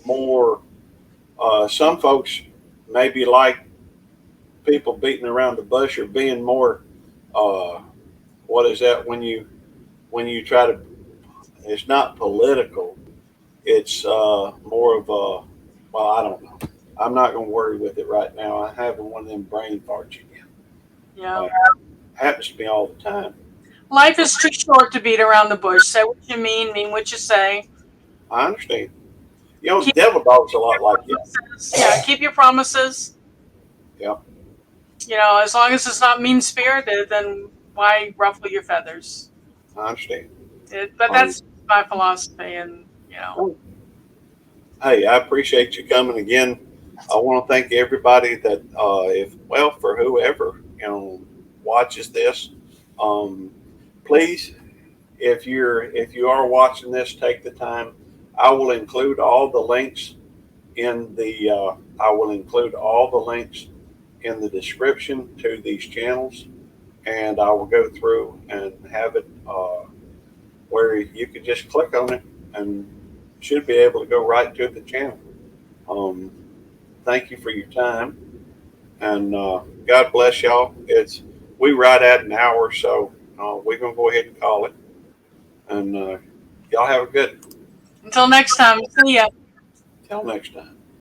Speaker 1: more, some folks maybe like people beating around the bush or being more, uh, what is that when you try to, it's not political, it's more of a, well, I don't know. I'm not going to worry with it right now. I'm having one of them brain farts again.
Speaker 2: Yeah.
Speaker 1: Uh, happens to me all the time.
Speaker 2: Life is too short to beat around the bush. Say what you mean what you say.
Speaker 1: I understand.
Speaker 2: Keep
Speaker 1: Devil dog's a lot
Speaker 2: your
Speaker 1: like you.
Speaker 2: promises. Yeah, keep your promises.
Speaker 1: Yeah,
Speaker 2: As long as it's not mean spirited, then why ruffle your feathers?
Speaker 1: I understand.
Speaker 2: But
Speaker 1: Um,
Speaker 2: that's my philosophy, and
Speaker 1: hey, I appreciate you coming again. I want to thank everybody that, for whoever watches this, um, please, if you are watching this, take the time. I will include all the links in the I will include all the links in the description to these channels, and I will go through and have it where you can just click on it and should be able to go right to the channel. Um, Thank you for your time, and God bless y'all. We right at an hour, so we're gonna go ahead and call it. And y'all have a good.
Speaker 2: Until next time, see ya.
Speaker 1: Till next time.